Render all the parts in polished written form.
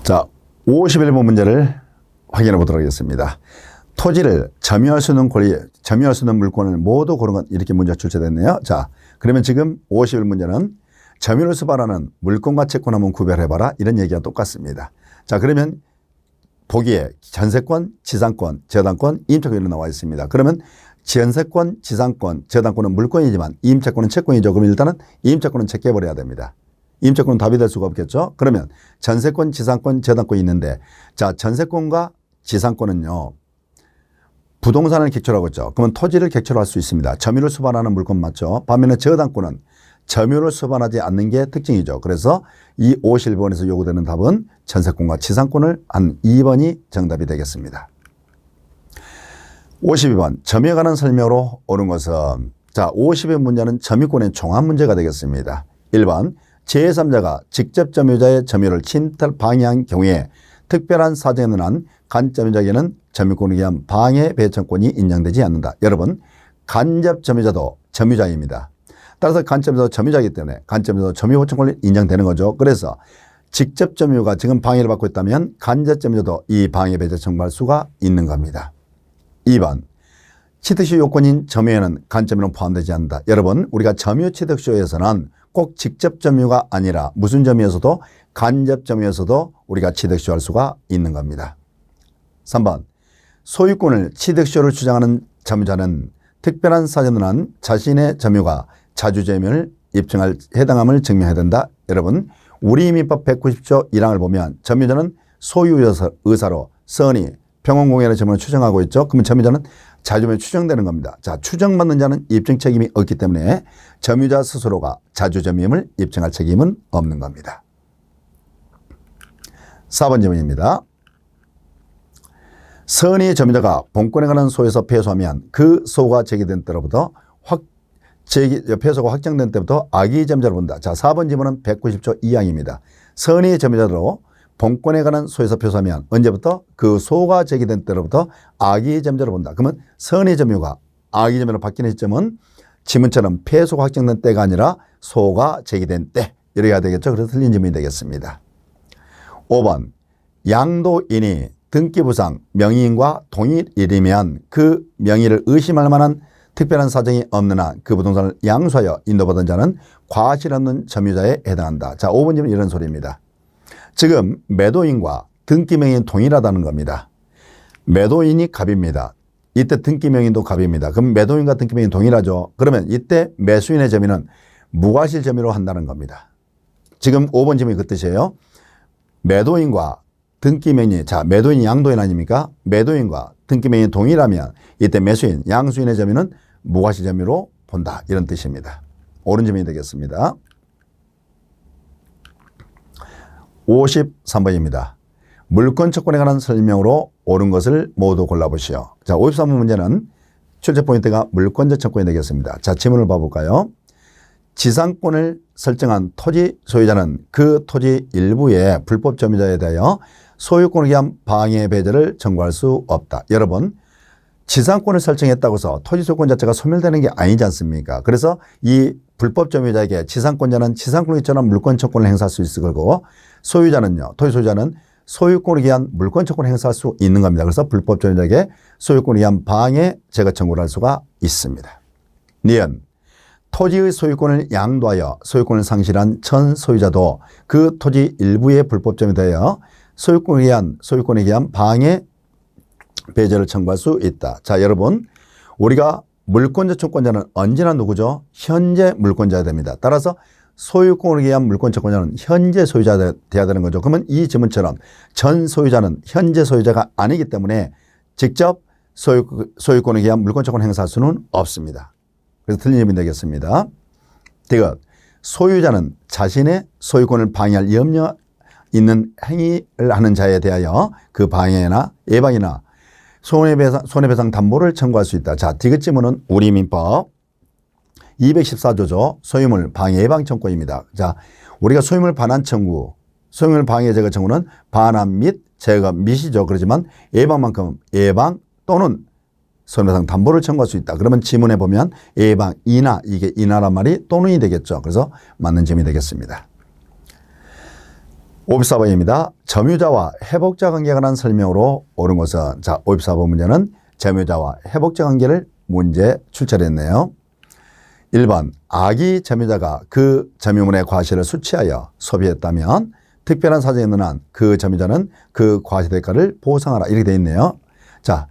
자, 51번 문제를 확인해 보도록 하겠습니다. 토지를 점유할 수 있는 권리, 점유할 수 있는 물건을 모두 고른 것, 이렇게 문제가 출제됐네요. 자, 그러면 지금 51문제는 점유를 수반하는 물건과 채권 한번 구별해봐라, 이런 얘기가 똑같습니다. 자, 그러면 보기에 전세권, 지상권, 저당권, 임차권 이렇게 나와 있습니다. 그러면 전세권, 지상권, 저당권은 물건이지만 임차권은 채권이죠. 그럼 일단은 임차권은 제껴버려야 됩니다. 임차권은 답이 될 수가 없겠죠. 그러면 전세권, 지상권, 저당권이 있는데, 자, 전세권과 지상권은요, 부동산을 객체로 하고 있죠. 그러면 토지를 객체로 할 수 있습니다. 점유를 수반하는 물건 맞죠. 반면에 저당권은 점유를 수반하지 않는 게 특징이죠. 그래서 이 51번에서 요구되는 답은 전세권과 지상권을 한 2번이 정답이 되겠습니다. 52번 점유에 관한 설명으로 옳은 것은, 자, 50의 문제는 점유권의 종합 문제가 되겠습니다. 1번 제3자가 직접 점유자의 점유를 침탈 방해한 경우에 특별한 사정에 의한 간접점유자에게는 점유권에 의한 방해 배정권이 인정되지 않는다. 여러분, 간접 점유자도 점유자입니다. 따라서 간접점유자도 점유자이기 때문에 간접점유자도 점유보증권이 인정되는 거죠. 그래서 직접 점유가 지금 방해를 받고 있다면 간접 점유자도 이 방해 배제 청구할 수가 있는 겁니다. 2번 취득시 요건인 점유에는 간접점유는 포함되지 않는다. 여러분, 우리가 점유 취득시효에서는 꼭 직접 점유가 아니라 무슨 점유에서도 간접 점유에서도 우리가 취득시효할 수가 있는 겁니다. 3번 소유권을 취득시효를 주장하는 점유자는 특별한 사정을 한 자신의 점유가 자주점유를 입증할 해당함을 증명해야 된다. 여러분, 우리 민법 190조 1항을 보면 점유자는 소유 의사로 선의, 평원공연의 점유를 추정하고 있죠. 그러면 점유자는 자주점유 추정되는 겁니다. 자, 추정받는 자는 입증 책임이 없기 때문에 점유자 스스로가 자주점유임을 입증할 책임은 없는 겁니다. 4번 질문입니다. 선의 점유자가 본권에 관한 소에서 패소하면 그 소가 제기된 때로부터 패소가 확정된 때부터 악의 점유자로 본다. 자, 4번 질문은 190조 2항입니다. 선의 점유자로 본권에 관한 소에서 패소하면 언제부터? 그 소가 제기된 때로부터 악의 점유자로 본다. 그러면 선의 점유가 악의 점유로 바뀌는 시점은 지문처럼 패소가 확정된 때가 아니라 소가 제기된 때, 이렇게 해야 되겠죠. 그래서 틀린 질문이 되겠습니다. 5번 양도인이 등기부상 명의인과 동일이면 그 명의를 의심할 만한 특별한 사정이 없는 한 그 부동산을 양수하여 인도받은 자는 과실 없는 점유자에 해당한다. 자, 5번 질문 이런 소리입니다. 지금 매도인과 등기명의인 동일하다는 겁니다. 매도인이 갑입니다. 이때 등기명의인도 갑입니다. 그럼 매도인과 등기명의인 동일하죠. 그러면 이때 매수인의 점유는 무과실 점유로 한다는 겁니다. 지금 5번 질문이 그 뜻이에요. 매도인과 등기명의, 자, 매도인이 양도인 아닙니까? 매도인과 등기명의인 동일하면 이때 매수인, 양수인의 점유는 무과실 점유로 본다, 이런 뜻입니다. 옳은 질문이 되겠습니다. 53번입니다. 물권 채권에 관한 설명으로 옳은 것을 모두 골라보시오. 자, 53번 문제는 출제 포인트가 물권적 채권이 되겠습니다. 자, 지문을 봐볼까요? 지상권을 설정한 토지 소유자는 그 토지 일부의 불법 점유자에 대하여 소유권에 의한 방해 배제를 청구할 수 없다. 여러분, 지상권을 설정했다고 해서 토지 소유권 자체가 소멸되는 게 아니지 않습니까? 그래서 이 불법 점유자에게 지상권자는 지상권에 있처럼 물권 채권을 행사할 수 있을 거고, 소유자는요, 토지 소유자는 소유권에 의한 물권 채권을 행사할 수 있는 겁니다. 그래서 불법 점유자에게 소유권에 의한 방해 제거 청구를 할 수가 있습니다. 니은 토지의 소유권을 양도하여 소유권을 상실한 전 소유자도 그 토지 일부의 불법 점유에 대하여 소유권에 의한 방해 배제를 청구할 수 있다. 자, 여러분, 우리가 물권적 채권자는 언제나 누구죠? 현재 물권자가 됩니다. 따라서 소유권에 의한 물권 채권자는 현재 소유자가 돼야 되는 거죠. 그러면 이 지문처럼 전 소유자는 현재 소유자가 아니기 때문에 직접 소유권에 의한 물권 채권을 행사할 수는 없습니다. 그래서 틀린 질문이 되겠습니다. 디귿 소유자는 자신의 소유권을 방해할 염려 있는 행위를 하는 자에 대하여 그 방해나 예방이나 손해배상 담보를 청구할 수 있다. 자, 디귿 지문은 우리 민법 214조죠. 소유물 방해 예방 청구입니다. 자, 우리가 소유물 반환 청구, 소유물 방해 제거 청구는 반환 및 제거 및이죠. 그렇지만 예방만큼 예방 또는 손해배상 담보를 청구할 수 있다. 그러면 지문에 보면 예방이나, 이게 이나란 말이 또는이 되겠죠. 그래서 맞는 질문이 되겠습니다. 54번입니다. 점유자와 해복자 관계에 관한 설명으로 옳은 것은, 자, 54번 문제는 점유자와 해복자 관계를 문제 출제했네요. 1번, 악의 점유자가 그 점유물의 과실을 수취하여 소비했다면 특별한 사정이 있는 한 그 점유자는 그 과실 대가를 보상하라. 이렇게 되어 있네요. 자,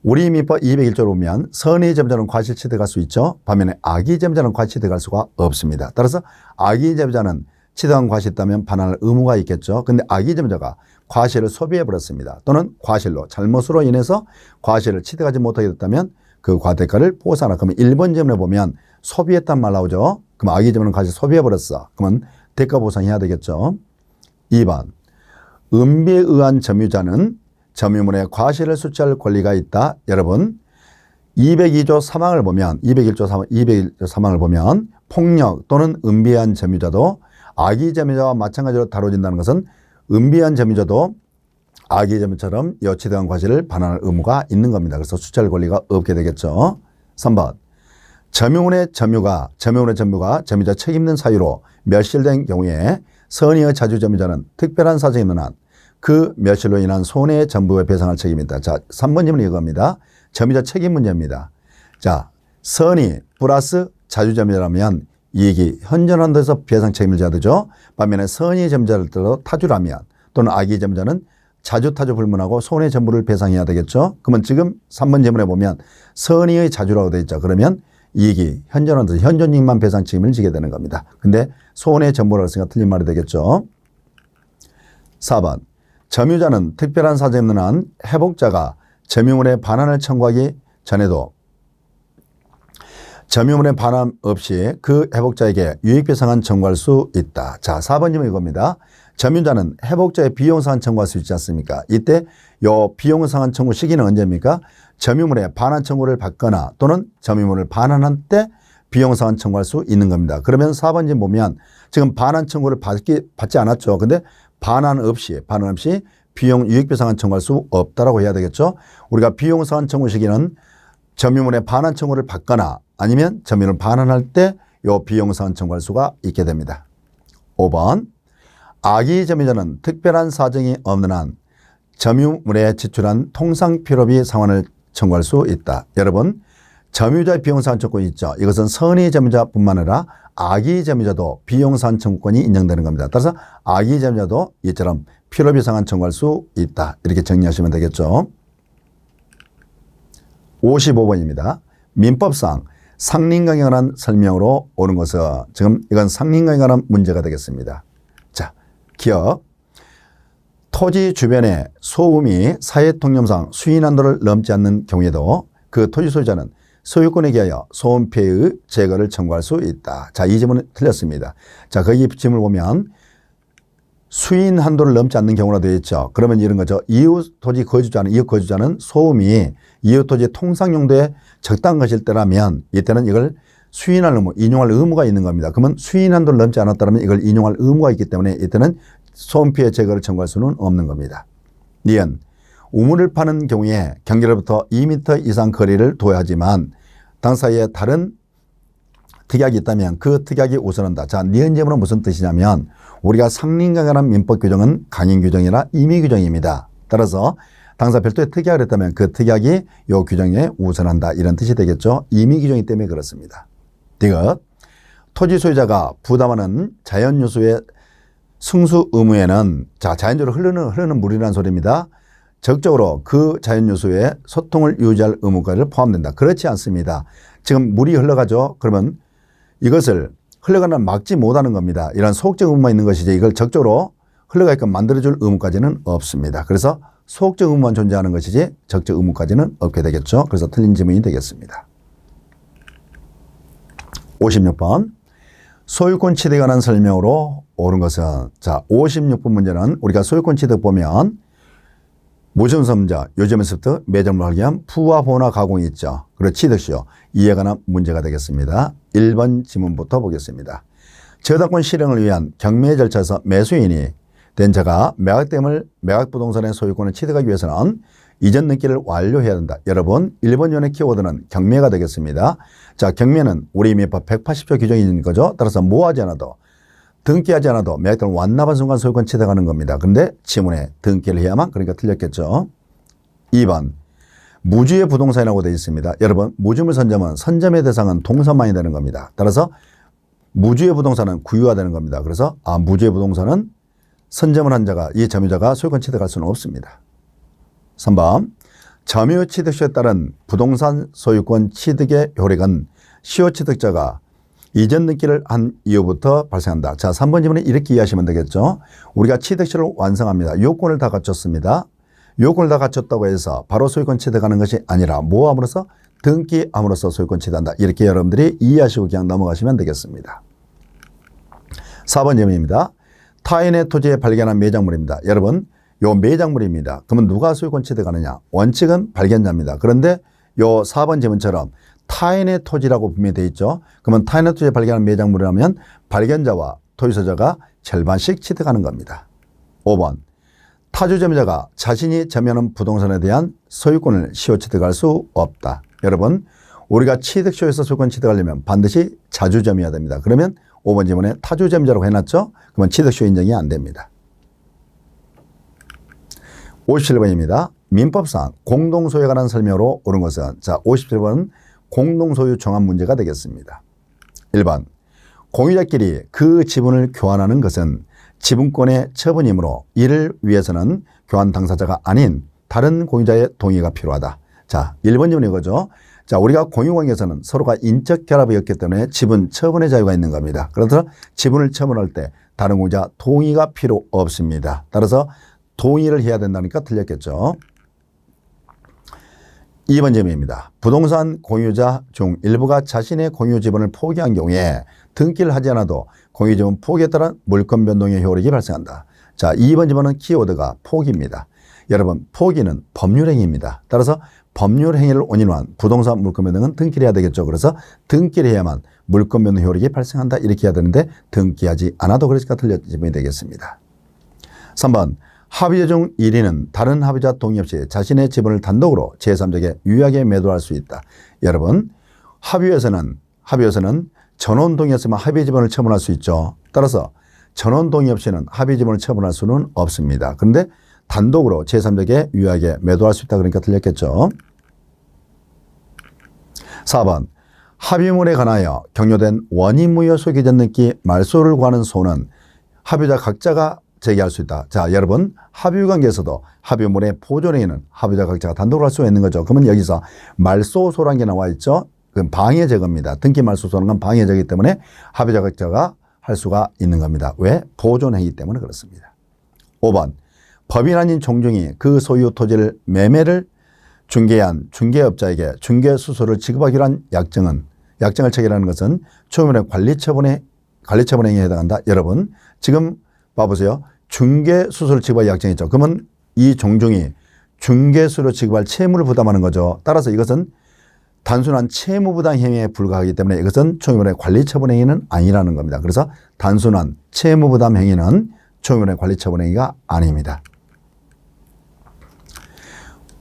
우리 민법 201조를 보면 선의 점유자는 과실 취득할 수 있죠. 반면에 악의 점유자는 과실 취득할 수가 없습니다. 따라서 악의 점유자는 취득한 과실이 있다면 반환할 의무가 있겠죠. 근데 악의 점유자가 과실을 소비해 버렸습니다. 또는 과실로 잘못으로 인해서 과실을 취득하지 못하게 됐다면 그 과대가를 보상하라. 그러면 1번 질문에 보면 소비했단 말 나오죠. 그럼 악의 점유자는 과실 소비해 버렸어. 그러면 대가 보상해야 되겠죠. 2번, 은비에 의한 점유자는 점유물의 과실을 수취할 권리가 있다. 여러분 202조 3항을 보면 201조 3항을 보면 폭력 또는 은비에 의한 점유자도 악의 점유자와 마찬가지로 다뤄진다는 것은 은비에 의한 점유자도 악의 점유처럼 여취득한 과실을 반환할 의무가 있는 겁니다. 그래서 수취할 권리가 없게 되겠죠. 3번, 점유물의 점유가 점유자 책임있는 사유로 멸실된 경우에 선의의 자주 점유자는 특별한 사정이 있는 한 그 멸실로 인한 손해의 전부에 배상할 책임이 있다. 자, 3번 질문은 이겁니다. 점유자 책임 문제입니다. 자, 선의 플러스 자주 점유자라면 이익이 현존한데서 배상 책임을 져야 되죠. 반면에 선의 점유자를 들어 타주라면 또는 악의 점유자는 자주 타주 불문하고 손해 전부를 배상해야 되겠죠. 그러면 지금 3번 질문에 보면 선의의 자주라고 되어 있죠. 그러면 이익이 현존한데서 현존이익만 배상 책임을 지게 되는 겁니다. 근데 손해 전부라고 했으니까 틀린 말이 되겠죠. 4번, 점유자는 특별한 사정이 있는 한 해복자가 점유물의 반환을 청구하기 전에도 점유물의 반환 없이 그 해복자에게 유익배상안 청구할 수 있다. 자, 4번 질문 이겁니다. 점유자는 해복자의 비용상환 청구할 수 있지 않습니까? 이때 요 비용상환 청구 시기는 언제입니까? 점유물의 반환 청구를 받거나 또는 점유물을 반환할 때 비용상환 청구할 수 있는 겁니다. 그러면 4번 질문 보면 지금 반환 청구를 받지 않았죠. 근데 반환 없이 비용 유익배상안 청구할 수 없다라고 해야 되겠죠. 우리가 비용상환 청구 시기는 점유물의 반환 청구를 받거나 아니면 점유물을 반환할 때 요 비용상환 청구할 수가 있게 됩니다. 5번, 악의 점유자는 특별한 사정이 없는 한 점유물에 지출한 통상 필요비 상환을 청구할 수 있다. 여러분, 점유자의 비용상환 청구권이 있죠. 이것은 선의 점유자뿐만 아니라 악의 점유자도 비용상환 청구권이 인정되는 겁니다. 따라서 악의 점유자도 이처럼 필요비 상환 청구할 수 있다. 이렇게 정리하시면 되겠죠. 55번입니다. 민법상 상린강에 관한 설명으로 옳은 것은, 지금 이건 상린강에 관한 문제가 되겠습니다. 자, 기억. 토지 주변에 소음이 사회통념상 수인 한도를 넘지 않는 경우에도 그 토지 소유자는 소유권에 기하여 소음 피해의 제거를 청구할 수 있다. 자, 이 질문은 틀렸습니다. 자, 거기 질문을 보면 수인 한도를 넘지 않는 경우라 되어 있죠. 그러면 이런 거죠. 이웃 토지 거주자는 소음이 이웃 토지 통상 용도에 적당한 것일 때라면 이때는 이걸 수인할 의무, 인용할 의무가 있는 겁니다. 그러면 수인 한도를 넘지 않았다면 이걸 인용할 의무가 있기 때문에 이때는 소음 피해 제거를 청구할 수는 없는 겁니다. 니은, 우물을 파는 경우에 경계로부터 2m 이상 거리를 둬야 하지만 당사에 다른 특약이 있다면 그 특약이 우선한다. 자, 니은 제문은 무슨 뜻이냐면 우리가 상린강에 관한 민법 규정은 강행 규정이나 임의 규정입니다. 따라서 당사 별도의 특약을 했다면 그 특약이 요 규정에 우선한다. 이런 뜻이 되겠죠. 임의 규정이기 때문에 그렇습니다. 디귿, 토지 소유자가 부담하는 자연 요소의 승수 의무에는, 자, 자연적으로 흐르는 물이라는 소리입니다. 적극적으로 그 자연 요소에 소통을 유지할 의무까지 포함된다. 그렇지 않습니다. 지금 물이 흘러가죠. 그러면 이것을 흘러가는 막지 못하는 겁니다. 이런 소극적 의무만 있는 것이지 이걸 적극적으로 흘러가게끔 만들어줄 의무까지는 없습니다. 그래서 소극적 의무만 존재하는 것이지 적극적 의무까지는 없게 되겠죠. 그래서 틀린 질문이 되겠습니다. 56번, 소유권 취득에 관한 설명으로 옳은 것은, 자, 56번 문제는 우리가 소유권 취득 보면 무증서문자, 요점에서부터 매점을 하기 위한 부와 보나 가공이 있죠. 그리고 취득시효, 이에 관한 문제가 되겠습니다. 1번 지문부터 보겠습니다. 저당권 실행을 위한 경매 절차에서 매수인이 된 자가 매각부동산의 소유권을 취득하기 위해서는 이전 등기를 완료해야 된다. 여러분, 1번 연의 키워드는 경매가 되겠습니다. 자, 경매는 우리 민법 180조 규정이 있는 거죠. 따라서 뭐 하지 않아도 등기하지 않아도 매각권을 완납한 순간 소유권 취득하는 겁니다. 그런데 지문에 등기를 해야만, 그러니까 틀렸겠죠. 2번 무주의 부동산이라고 되어 있습니다. 여러분, 무주물 선점은 선점의 대상은 동산만이 되는 겁니다. 따라서 무주의 부동산은 구유가 되는 겁니다. 그래서 무주의 부동산은 선점을 한 자가, 이 점유자가 소유권 취득할 수는 없습니다. 3번 점유 취득시에 따른 부동산 소유권 취득의 효력은 시효 취득자가 이전 등기를 한 이후부터 발생한다. 자, 3번 지문에 이렇게 이해하시면 되겠죠. 우리가 취득시를 완성합니다. 요건을 다 갖췄습니다. 요건을 다 갖췄다고 해서 바로 소유권 취득하는 것이 아니라 뭐함으로써? 등기함으로써 소유권 취득한다. 이렇게 여러분들이 이해하시고 그냥 넘어가시면 되겠습니다. 4번 질문입니다. 타인의 토지에 발견한 매장물입니다. 여러분, 요 매장물입니다. 그러면 누가 소유권 취득하느냐? 원칙은 발견자입니다. 그런데 요 4번 질문처럼 타인의 토지라고 분명히 되어 있죠. 그러면 타인의 토지에 발견한 매장물이라면 발견자와 토지소유자가 절반씩 취득하는 겁니다. 5번 타주 점유자가 자신이 점유하는 부동산에 대한 소유권을 시효 취득할 수 없다. 여러분, 우리가 취득시효에서 소유권 취득하려면 반드시 자주점이어야 됩니다. 그러면 5번 지문에 타주점유자라고 해놨죠. 그러면 취득시효 인정이 안 됩니다. 57번입니다. 민법상 공동소유에 관한 설명으로 옳은 것은, 자, 57번은 공동소유 종합 문제가 되겠습니다. 1번 공유자끼리 그 지분을 교환하는 것은 지분권의 처분이므로 이를 위해서는 교환 당사자가 아닌 다른 공유자의 동의가 필요하다. 자, 1번 질문 이거죠. 자, 우리가 공유관계에서는 서로가 인적 결합이었기 때문에 지분 처분의 자유가 있는 겁니다. 그래서 지분을 처분할 때 다른 공유자 동의가 필요 없습니다. 따라서 동의를 해야 된다니까 틀렸겠죠. 2번 질문입니다. 부동산 공유자 중 일부가 자신의 공유 지분을 포기한 경우에 등기를 하지 않아도 공유 지분 포기에 따른 물권 변동의 효력이 발생한다. 자, 2번 질문은 키워드가 포기입니다. 여러분, 포기는 법률행위입니다. 따라서 법률행위를 원인으로 한 부동산 물권 변동은 등기를 해야 되겠죠. 그래서 등기를 해야만 물권 변동 효력이 발생한다. 이렇게 해야 되는데 등기하지 않아도 그러니까 틀린 질문이 되겠습니다. 3번 합의자 중 1위는 다른 합의자 동의 없이 자신의 지분을 단독으로 제3자에게 유효하게 매도할 수 있다. 여러분, 합의에서는 전원 동의 없으면 합의 지분을 처분할 수 있죠. 따라서 전원 동의 없이는 합의 지분을 처분할 수는 없습니다. 그런데 단독으로 제3자에게 유효하게 매도할 수 있다. 그러니까 틀렸겠죠. 4번 합의물에 관하여 격려된 원인무효 소기전 등기 말소를 구하는 소는 합의자 각자가 제기할 수 있다. 자, 여러분, 합의 관계에서도 합의물의 보존행위는 합의자 각자가 단독으로 할 수가 있는 거죠. 그러면 여기서 말소소라는 게 나와 있죠. 그건 방해 제거입니다. 등기 말소소라는 건 방해 제거이기 때문에 합의자 각자가 할 수가 있는 겁니다. 왜? 보존행위 때문에 그렇습니다. 5번 법인 아닌 종중이 그 소유 토지를 매매를 중개한 중개업자에게 중개수수를 지급하기로 한 약정을 체결하는 것은 초면의 관리처분행위에 해당한다. 여러분, 지금 봐보세요. 중개수수를 지급할 약정이 있죠. 그러면 이 종중이 중개수로 지급할 채무를 부담하는 거죠. 따라서 이것은 단순한 채무부담 행위에 불과하기 때문에 이것은 총회원의 관리처분 행위는 아니라는 겁니다. 그래서 단순한 채무부담 행위는 총회원의 관리처분 행위가 아닙니다.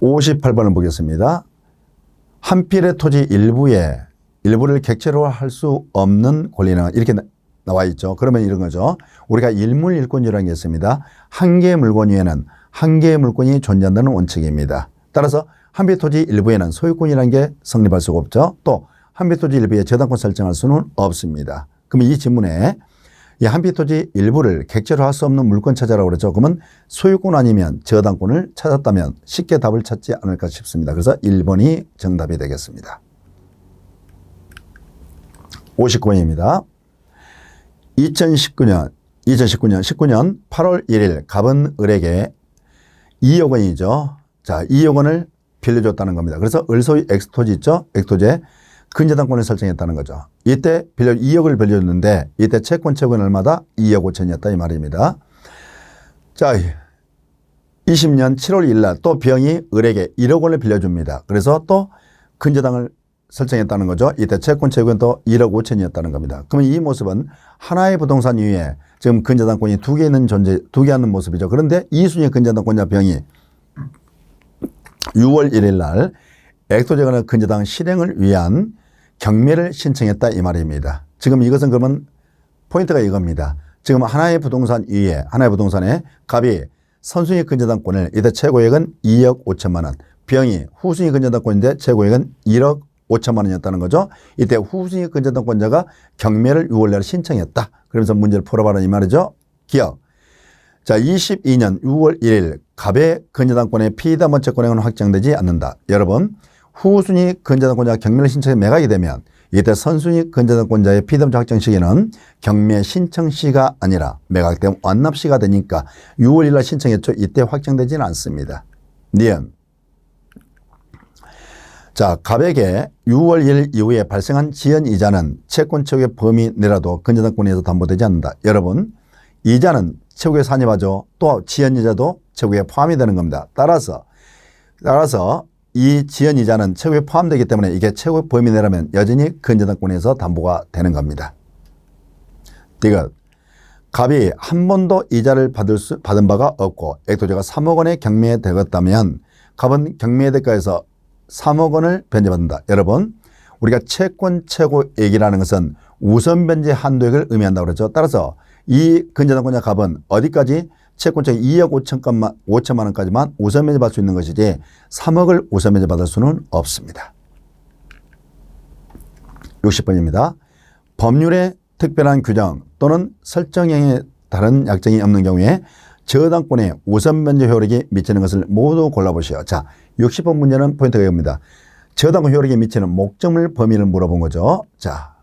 58번을 보겠습니다. 한 필의 토지 일부를 객체로 할 수 없는 권리는 이렇게 나와 있죠. 그러면 이런 거죠. 우리가 일물일권이라는 게 있습니다. 한 개의 물건 위에는 한 개의 물건이 존재한다는 원칙입니다. 따라서 한 필 토지 일부에는 소유권이라는 게 성립할 수가 없죠. 또 한 필 토지 일부에 저당권 설정할 수는 없습니다. 그러면 이 질문에 이 한 필 토지 일부를 객체로 할 수 없는 물건 찾아라고 그랬죠. 그러면 소유권 아니면 저당권을 찾았다면 쉽게 답을 찾지 않을까 싶습니다. 그래서 1번이 정답이 되겠습니다. 59번입니다. 2019년 8월 1일 갑은 을에게 2억 원이죠. 자, 2억 원을 빌려줬다는 겁니다. 그래서 을소유 X토지 있죠. X토지에 근저당권을 설정했다는 거죠. 이때 2억을 빌려줬는데 이때 채권 채권은 얼마다? 2억 5천이었다 이 말입니다. 자, 20년 7월 1일 날 또 병이 을에게 1억 원을 빌려줍니다. 그래서 또 근저당을 설정했다는 거죠. 이때 채권 채권은 또 1억 5천이었다는 겁니다. 그러면 이 모습은 하나의 부동산 위에 지금 근저당권이 두 개 있는 두 개 하는 모습이죠. 그런데 이순위의 근저당권자 병이 6월 1일 날 엑토제에 관한 근저당 실행을 위한 경매를 신청했다 이 말입니다. 지금 이것은 그러면 포인트가 이겁니다. 지금 하나의 부동산 위에 하나의 부동산에 갑이 선순위 근저당권을 이때 최고액은 2억 5천만 원, 병이 후순위 근저당권인데 최고액은 1억 5천만 원이었다는 거죠. 이때 후순위 근저당권자가 경매를 6월 내로 신청했다. 그러면서 문제를 풀어봐라 이 말이죠. 기억. 자, 22년 6월 1일 갑의 근저당권의 피담원 채권액은 확정되지 않는다. 여러분, 후순위 근저당권자가 경매를 신청해 매각이 되면 이때 선순위 근저당권자의 피담원 확정 시기는 경매 신청 시가 아니라 매각 때 완납 시가 되니까 6월 1일 날 신청했죠. 이때 확정되지는 않습니다. 니은. 자, 갑에게 6월 1일 이후에 발생한 지연 이자는 채권 최고의 범위 내라도 근저당권에서 담보되지 않는다. 여러분, 이자는 최고에 산입하죠. 또 지연 이자도 최고에 포함이 되는 겁니다. 따라서 이 지연 이자는 최고에 포함되기 때문에 이게 최고의 범위 내라면 여전히 근저당권에서 담보가 되는 겁니다. 디귿. 갑이 한 번도 이자를 받은 바가 없고 액도자가 3억 원에 경매에 들어갔다면 갑은 경매 대가에서 3억 원을 변제받는다. 여러분, 우리가 채권 최고액이라는 것은 우선 변제 한도액을 의미한다고 그랬죠. 따라서 이 근저당권자 갑은 어디까지 채권 최고 2억 5천만 원까지만 우선 변제 받을 수 있는 것이지 3억을 우선 변제 받을 수는 없습니다. 60번입니다. 법률의 특별한 규정 또는 설정형의 다른 약정이 없는 경우에 저당권의 우선 변제 효력이 미치는 것을 모두 골라보시오. 자, 60번 문제는 포인트가 이겁니다. 저당권 효력이 미치는 목적물 범위를 물어본 거죠. 자,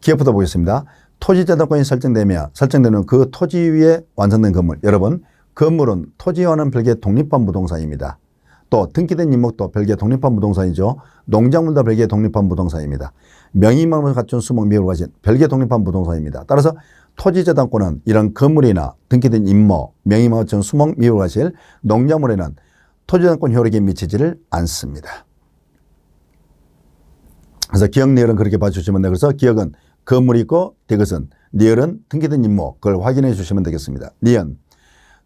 기억부터 보겠습니다. 토지 저당권이 설정되는 그 토지 위에 완성된 건물. 여러분, 건물은 토지와는 별개의 독립한 부동산입니다. 또 등기된 임목도 별개의 독립한 부동산이죠. 농작물도 별개의 독립한 부동산입니다. 명의만을 갖춘 수목 미호를 가진 별개의 독립한 부동산입니다. 따라서 토지 저당권은 이런 건물이나 등기된 임목, 명의만을 갖춘 수목 미호를 가질 농작물에는 토지 저당권 효력이 미치지를 않습니다. 그래서 기억 리얼은 그렇게 봐주시면 돼요. 그래서 기억은 건물이 있고 디귿은 리얼은 등기된 임목, 그걸 확인해 주시면 되겠습니다. 리언.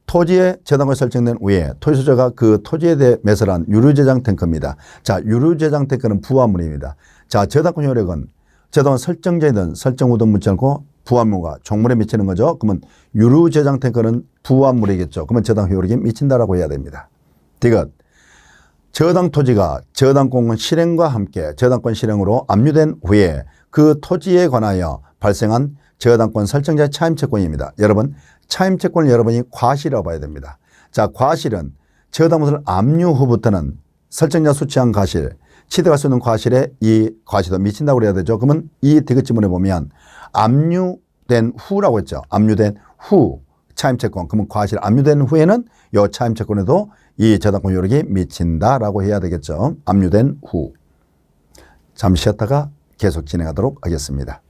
토지의 저당권이 설정된 후에 토지소유자가 그 토지에 대해 매설한 유류저장 탱크입니다. 자, 유류저장 탱크는 부화물입니다. 자, 저당권 효력은 저당권 설정자이든 설정 후든 묻지 않고 부화물과 종물에 미치는 거죠. 그러면 유류저장 탱크는 부화물이겠죠. 그러면 저당권 효력이 미친다라고 해야 됩니다. 디귿. 저당 토지가 저당권 실행과 함께 저당권 실행으로 압류된 후에 그 토지에 관하여 발생한 저당권 설정자의 차임채권입니다. 여러분, 차임채권을 여러분이 과실이라고 봐야 됩니다. 자, 과실은 저당권을 압류 후부터는 설정자 수취한 과실, 취득할 수 있는 과실에 이 과실도 미친다고 그래야 되죠. 그러면 이 디귿 지문에 보면 압류된 후라고 했죠. 압류된 후 차임채권. 그러면 과실 압류된 후에는 이 차임채권에도 이 저당권 효력이 미친다라고 해야 되겠죠. 압류된 후. 잠시 쉬었다가 계속 진행하도록 하겠습니다.